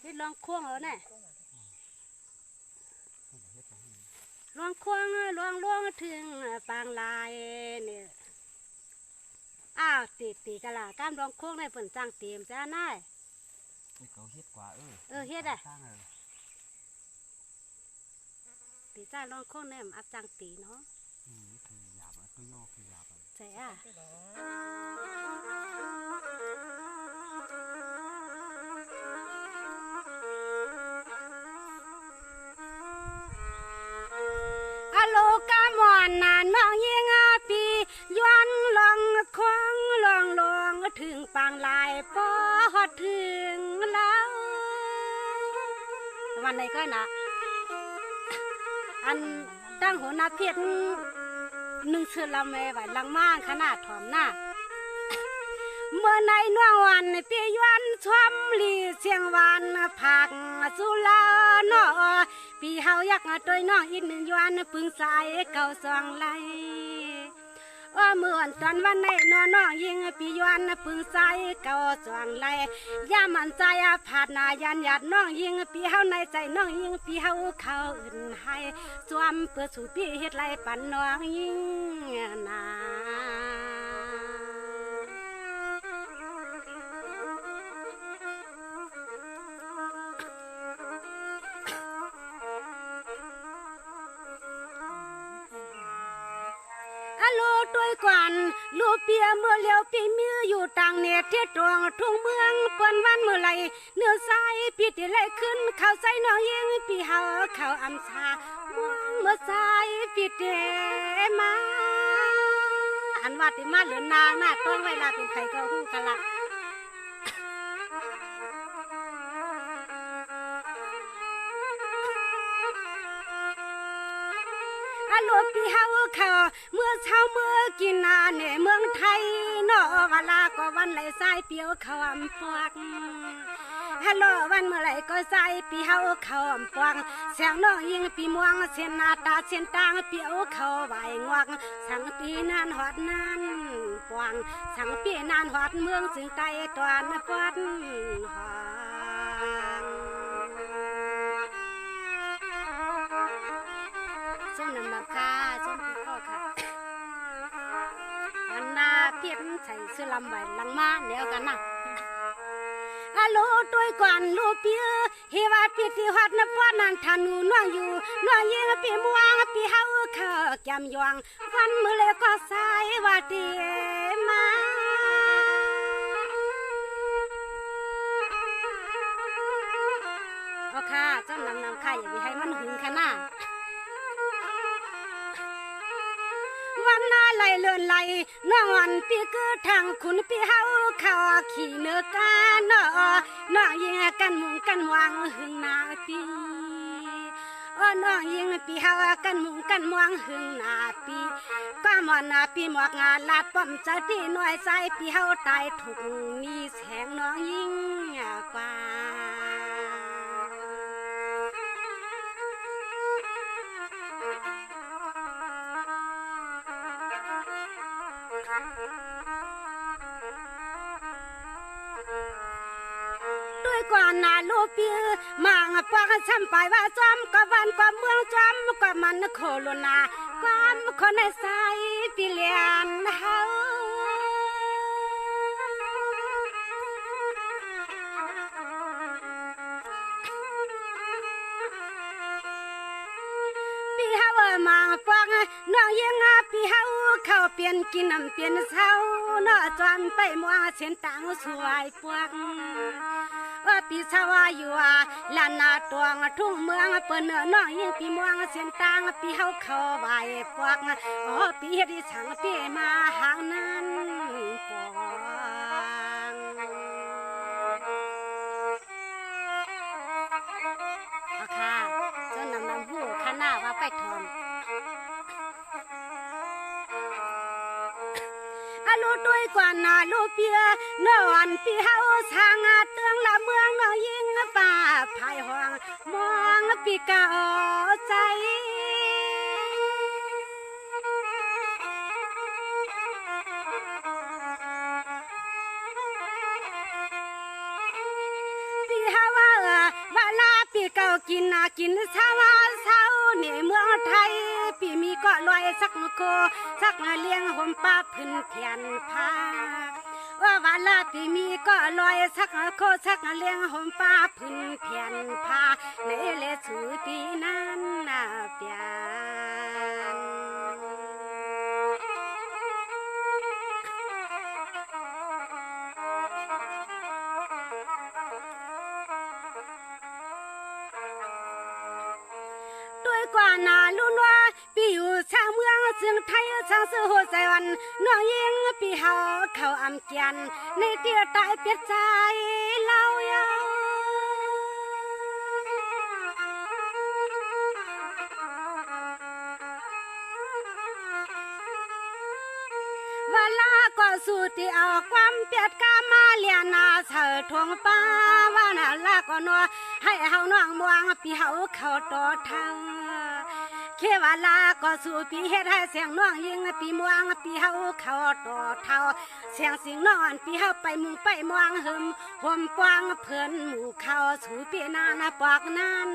เฮ็ดลองควงเอาแน่ลองควงลองถึงปางลายเนี่ยอ้าวตีกะล่ะก้ามลองควงได้ฝนจ้างเตรียมจ้าน่ายเขาเฮ็ดกว่าเฮ็ดอ่ะตีจ้าลองควงเนี่ยอับจ้างตีเนาะคือหยาบตัวย่อคือหยาบใช่อ่ะโลกามอนนานมองยิงปีย้อนลองควงลองถึงปางลายพอฮอดถึงแล้ววันไหนก็นะอันตั้งหัวหน้าเพียรหนึ่งเสือลำเมไหวลังมากขนาดถอมหน้าเมื่อในน่วงวันปีย้อนชมลีเสียงวันผักสุลาเนาะปีเฮายักตัวน้องอีกหนึ่งย้อนปึงสายเก่าสองไหลเมื่อตอนวันในน้องยิงปีย้อนปึงสายเก่าสองไหลย่ามันใจผาดนายันหยาดน้องยิงปีเฮาในใจน้องยิงปีเฮาเขาอื่นให้สวมเปิดสู่ปีเฮ็ดไรปันน้องยิงนาด้วยกวนลูเปียเมื่อเลี้ยวปีมืออยู่ต่างเนตที่ตรวงทุ่งเมืองปนวันเมื่อไรเนื้อใสปีติไหลขึ้นเขาใส่น้องยิงปีเฮาเขาอำชามองเมื่อใสปีเตมาอันว่าติมาเหลือนางหน้าต้องเวลาเป็นไผก็ฮู้กันละโลปีเฮาเขาเมื่อเช้าเมื่อกินนาเนี่ยเมืองไทยนอเวลาก็วันไหลสายเปียวเขาอำปวกฮัลโหลวันเมื่อไหร่ก็สายปีเฮาเขาอำปวกเสียงน้องยิงปีม่วงเสียนหน้าตาเสียนตางเปียวเขาไหวงวกสังปีนานหอดนานปวงสังปีนานหอดเมืองสึงไตตอนปวดหอส้มน้ำมันค่ะส้มพี่พ่อค่ะอันนาเพียนใส่เสื้อลำใบลังมาเดียวกันนะฮัลโหลตัวก่อนลูกเปียเฮวาปีที่หัดนับว่านันทันูน้องอยู่น้องยิงปีม่วงปีเฮาเขาแกมยองวันมือเล็กก็สายว่าเตมาโอค่ะส้มน้ำค่ะอย่าไปให้มันหึงค่ะนะวันนาไหลเลื่อนไหลน้องวันปีคือทางคุณปีเฮาเขาขี่เนื้อกันน้องยิงกันมุงกันวางหึงนาปีน้องยิงปีเฮากันมุงกันวางหึงนาปีป้ามอนนาปีหมวกงานลาดป้อมเจ้าที่น้อยใจปีเฮาตายถูกมีแสงน้องยิงกว่าด้วยกว่านาลูเปียมังปากช้ำไปว่าจอมก็วันก็เมืองจอมก็มันโคโลนาความคนในสายปีเลียนเฮาปีเฮามังปากน้องยังปีเฮาเข้าเปลี่ยนกินน้ำเปลี่ยนเช้าเนาะจอมไปมัวเส้นต่างสวยปวกปีชาวาอยู่ลานาตวงทุ่งเมืองเปิ้นน้องยิงปีม่วงเส้นต่างปีเฮาเข้าไหวปวกปีเฮ็ดดิฉันปีมาหางนั้นปองค่ะเจ้านำหูข้าหน้าว่าไปทอมลูด้วยกว่านาลูเปียนอนปีเฮาสร้างเตืองละเมืองน้องยิงป่าภายห้องมองปีเก่าใจปีเฮา กินกินเช้าเนี่ยเมืองไทยปีมีก็ลอยสักโคสักเลี้ยงห่มป้าพื้นเทียนผ้าว่าวันละปีมีก็ลอยสักโคสักเลี้ยงห่มป้าพื้นเพียนผ้าในเลสูปีนั้นเปียนด้วยกว่านาลุนว่าปีอยู่ชางเมืองเสียงไทยชางเสือหัวใจวันน้องยิงปีเฮาเขาอำเกียนในเตียตายเปียใจเล่ายาวเวลาก็สู้ที่เอาความเปียดกามาเลียนาเสอทวงป้าว่าน่ะลาก็นัวให้เฮาน้องมวงปีเฮาเข้าต่อทางเขวาลาก็สู้ปีเฮ็ดให้เสียงน้องยิงปีมวงปีเฮาเข้าต่อเท่าเสียงสิงนอนปีเฮาไปมุงไปมวงหึมห่มปวงเพิ่นหมู่เข้าสู่ปีนานะปอกนั้น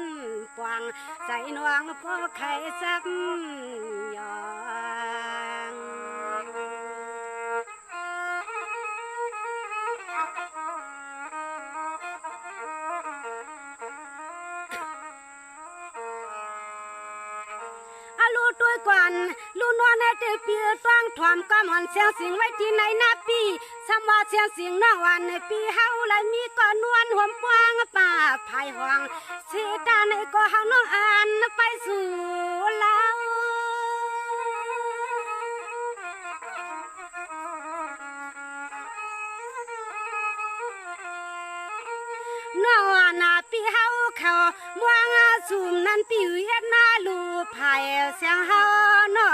ปวงใส่น้องพ่อไข่ซักยองลูตัวก่อนลูนอนในเตปีต้องถอมก็หอนเสียงสิงไว้ที่ในนาปีสมว่าเสียงสิงน้องวันในปีเฮาและมีก่อนนวลห่วมปวงป่าภายห้องสีตาในก็เฮาน้องอ่านไปสู่แล้วน้องนาปีเฮาเขามวงสุ่มนั้นปีเวียดนาลูภายเสียงเฮาน้อ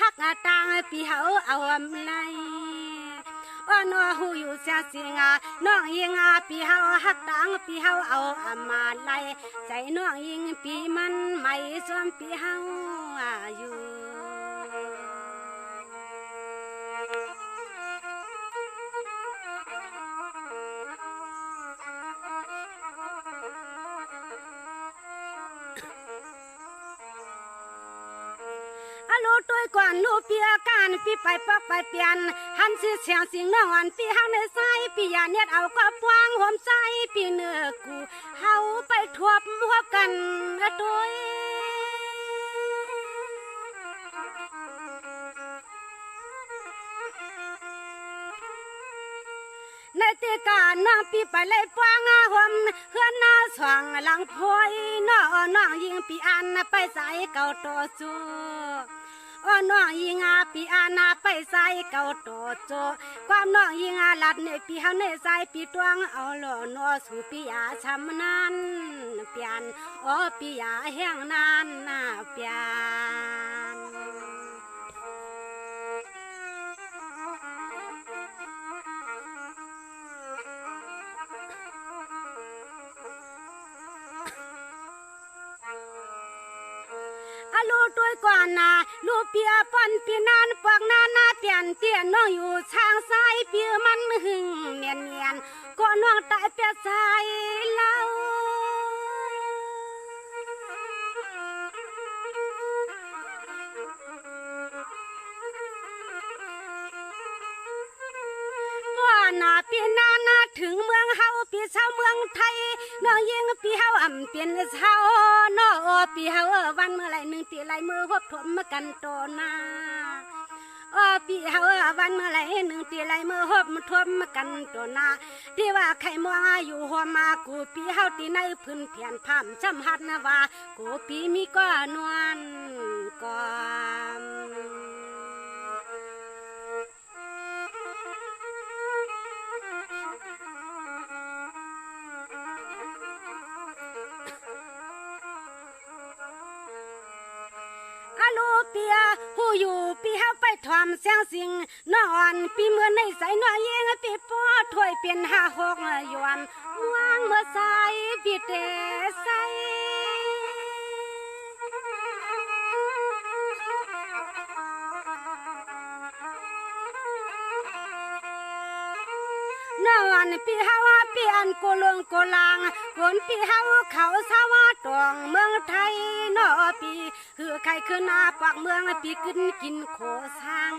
ฮักตางปีเฮาเอาอำไลน้อหูอยู่เสียงสิงน้องยิงปีเฮาฮักตางปีเฮาเอาอำมาไลใจน้องยิงปีมันไม่ส่วนปีเฮาอยู่ลูตัวก่อนลูเปียการปีไปปอกไปเปลี่ยนหันสิเสียงสิงน้องอันปีเฮาในใส่ปียาเน็ดเอาก็ปวงห่มใส่ปีเนื้อกูเฮาไปทวบหัวกันด้วยในตีการน้องปีไปเลยปวงห่มเฮือนหน้าสว่างหลังพอยน้องยิงปีอันไปใส่เก่าตัวจูน้องยิงปีอานาไปใส่เก่าโตโจความน้องยิงลัดในปีเฮาในใส่ปีตวงเอาหล่อนัวสู่ปียาช้ำนั้นเปลี่ยนปียาแห้งนั้นเปลี่ยนลูตัวก่อนลูเปียป้อนปีนานปวกนาเตียนน้องอยู่ช่างซ้ายปีมันหึงเนียนก็น้องตายเปียใจเล่าปีนาถึงเมืองเฮาปีชาวเมืองไทยน้องยิงปีเฮาเป็นชาวปีเฮาวันเมื่อไรหนึ่งตีไรมือพบถมกันโตนาปีเฮาวันเมื่อไรหนึ่งตีไรมือพบทมกันโตนาที่ว่าใครมัวอยู่หัวมากูปีเฮาตีในพื้นเพียนพามจำหัดนะว่ากูปีมีก้อนวลก่อนลูเปียหูอยู่ปีเฮาไปทอมเสียงสิงนอนปีเมื่อในใส่น้อยเองปีป้อถ้วยเป็น5-6ยวนม่วงเมื่อใส่ปีเตใส่นอน วันปีเฮาปีอันโกลงโกลางคนปีเฮาเขาสาวาตองเมืองไทยนอปีคือใครคือนาปากเมืองปีขึ้นกินโคสร้าง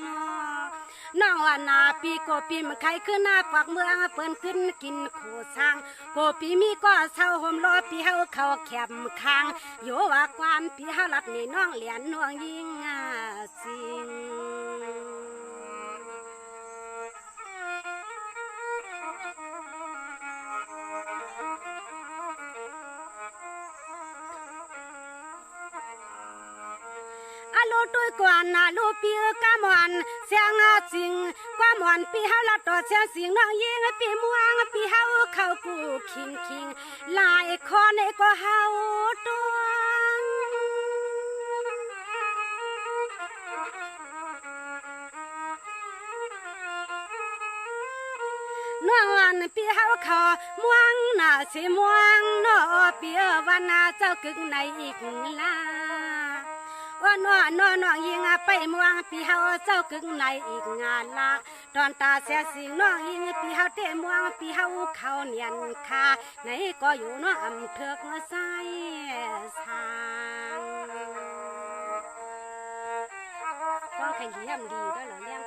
น้องว่านาปีโกปีมันใครคือนาปากเมืองเปิ้นขึ้นกินโคสร้างโกปีมีก็เศร้าห่มรอปีเฮาเขาแคบข้างโยว่าความปีเฮาลัดนี่น้องเหรียญน้องยิงสิงอาลูตุยกวนนาลูปีกามอนเสียงสิงกามอนปีเฮาลัดต่อเสียงสิงน้องยิงปีม่วงปีเฮาเข้ากูคิงคิงลายคอในก็เฮาตัวน้องวันปีเฮาขอม่วงหน้าสิม่วงนอปีวันนาเจ้ากึ่งในอีกลาว่าน้อยิงไปม่วงปีเฮาเจ้ากึ่งในอีกงานละตอนตาเสียสิงน้องยิงปีเฮาเตะม่วงปีเฮาเขาเนียนคาไหนก็อยู่น้ออำเถือกใส่สางต้องแข่งเยี่ยมดีด้วยเหรอเนี่ย